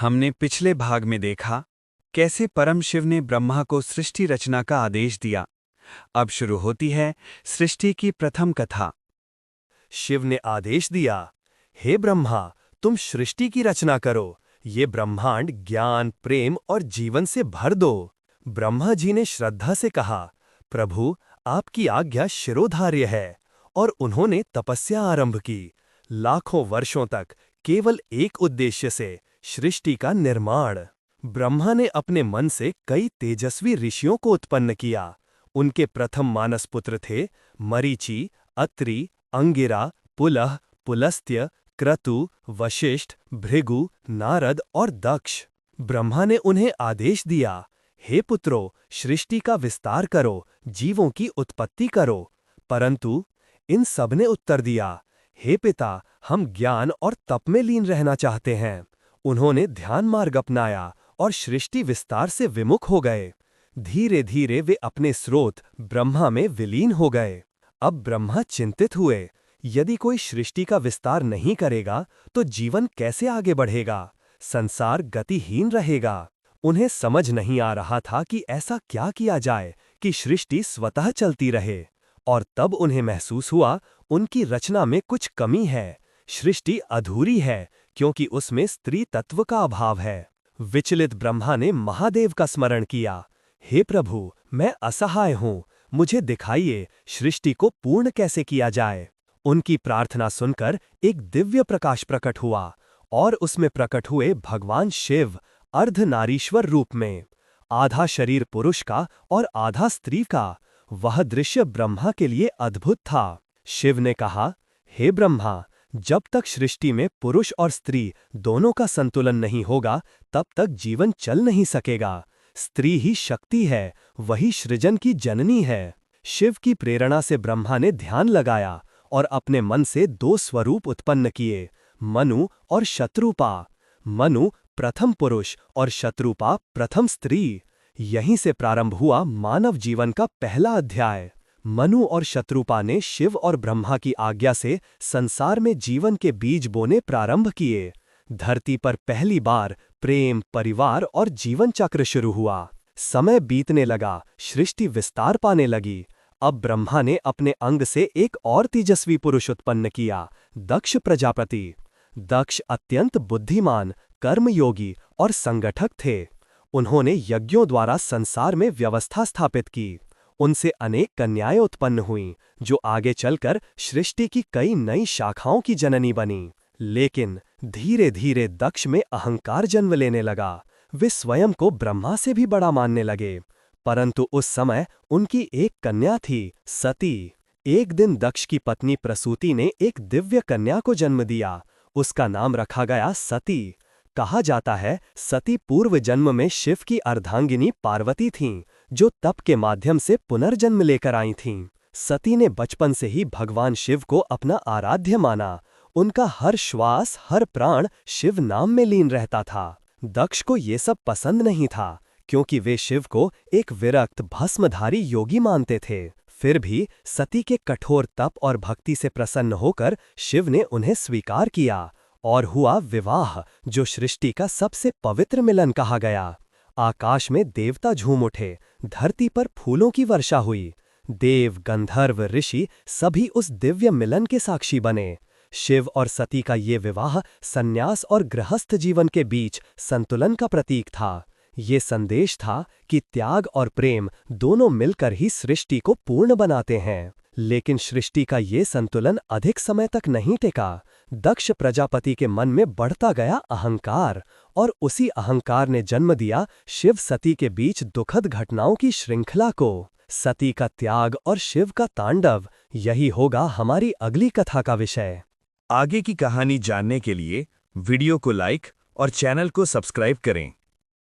हमने पिछले भाग में देखा कैसे परम शिव ने ब्रह्मा को सृष्टि रचना का आदेश दिया। अब शुरू होती है सृष्टि की प्रथम कथा। शिव ने आदेश दिया, हे ब्रह्मा, तुम सृष्टि की रचना करो। ये ब्रह्मांड ज्ञान, प्रेम और जीवन से भर दो। ब्रह्मा जी ने श्रद्धा से कहा, प्रभु, आपकी आज्ञा शिरोधार्य है। और उन्होंने तपस्या आरंभ की, लाखों वर्षों तक केवल एक उद्देश्य से, सृष्टि का निर्माण। ब्रह्मा ने अपने मन से कई तेजस्वी ऋषियों को उत्पन्न किया। उनके प्रथम मानस पुत्र थे मरीचि, अत्रि, अंगिरा, पुलह, पुलस्त्य, क्रतु, वशिष्ठ, भृगु, नारद और दक्ष। ब्रह्मा ने उन्हें आदेश दिया, हे पुत्रों, सृष्टि का विस्तार करो, जीवों की उत्पत्ति करो। परंतु इन सब ने उत्तर दिया, हे पिता, हम ज्ञान और तप में लीन रहना चाहते हैं। उन्होंने ध्यान मार्ग अपनाया और सृष्टि विस्तार से विमुख हो गए। धीरे धीरे वे अपने स्रोत ब्रह्मा में विलीन हो गए। अब ब्रह्मा चिंतित हुए, यदि कोई सृष्टि का विस्तार नहीं करेगा तो जीवन कैसे आगे बढ़ेगा, संसार गतिहीन रहेगा। उन्हें समझ नहीं आ रहा था कि ऐसा क्या किया जाए कि सृष्टि स्वतः चलती रहे। और तब उन्हें महसूस हुआ, उनकी रचना में कुछ कमी है। सृष्टि अधूरी है क्योंकि उसमें स्त्री तत्व का अभाव है। विचलित ब्रह्मा ने महादेव का स्मरण किया, हे प्रभु, मैं असहाय हूँ, मुझे दिखाइए सृष्टि को पूर्ण कैसे किया जाए। उनकी प्रार्थना सुनकर एक दिव्य प्रकाश प्रकट हुआ और उसमें प्रकट हुए भगवान शिव अर्धनारीश्वर रूप में, आधा शरीर पुरुष का और आधा स्त्री का। वह दृश्य ब्रह्मा के लिए अद्भुत था। शिव ने कहा, हे ब्रह्मा, जब तक सृष्टि में पुरुष और स्त्री दोनों का संतुलन नहीं होगा तब तक जीवन चल नहीं सकेगा। स्त्री ही शक्ति है, वही सृजन की जननी है। शिव की प्रेरणा से ब्रह्मा ने ध्यान लगाया और अपने मन से दो स्वरूप उत्पन्न किए, मनु और शत्रुपा। मनु प्रथम पुरुष और शत्रुपा प्रथम स्त्री। यहीं से प्रारंभ हुआ मानव जीवन का पहला अध्याय। मनु और शत्रुपा ने शिव और ब्रह्मा की आज्ञा से संसार में जीवन के बीज बोने प्रारंभ किए। धरती पर पहली बार प्रेम, परिवार और जीवन चक्र शुरू हुआ। समय बीतने लगा, सृष्टि विस्तार पाने लगी। अब ब्रह्मा ने अपने अंग से एक और तेजस्वी पुरुष उत्पन्न किया, दक्ष प्रजापति। दक्ष अत्यंत बुद्धिमान, कर्मयोगी और संगठक थे। उन्होंने यज्ञों द्वारा संसार में व्यवस्था स्थापित की। उनसे अनेक कन्याएं उत्पन्न हुईं, जो आगे चलकर सृष्टि की कई नई शाखाओं की जननी बनी। लेकिन धीरे धीरे दक्ष में अहंकार जन्म लेने लगा। वे स्वयं को ब्रह्मा से भी बड़ा मानने लगे। परंतु उस समय उनकी एक कन्या थी, सती। एक दिन दक्ष की पत्नी प्रसूति ने एक दिव्य कन्या को जन्म दिया। उसका नाम रखा गया सती। कहा जाता है, सती पूर्व जन्म में शिव की अर्धांगिनी पार्वती थीं, जो तप के माध्यम से पुनर्जन्म लेकर आई थीं। सती ने बचपन से ही भगवान शिव को अपना आराध्य माना। उनका हर श्वास, हर प्राण शिव नाम में लीन रहता था। दक्ष को ये सब पसंद नहीं था, क्योंकि वे शिव को एक विरक्त भस्मधारी योगी मानते थे। फिर भी सती के कठोर तप और भक्ति से प्रसन्न होकर शिव ने उन्हें स्वीकार किया और हुआ विवाह, जो सृष्टि का सबसे पवित्र मिलन कहा गया। आकाश में देवता झूम उठे, धरती पर फूलों की वर्षा हुई। देव, गंधर्व, ऋषि सभी उस दिव्य मिलन के साक्षी बने। शिव और सती का ये विवाह संन्यास और गृहस्थ जीवन के बीच संतुलन का प्रतीक था। ये संदेश था कि त्याग और प्रेम दोनों मिलकर ही सृष्टि को पूर्ण बनाते हैं। लेकिन सृष्टि का ये संतुलन अधिक समय तक नहीं टिका। दक्ष प्रजापति के मन में बढ़ता गया अहंकार, और उसी अहंकार ने जन्म दिया शिव सती के बीच दुखद घटनाओं की श्रृंखला को। सती का त्याग और शिव का तांडव, यही होगा हमारी अगली कथा का विषय। आगे की कहानी जानने के लिए वीडियो को लाइक और चैनल को सब्सक्राइब करें।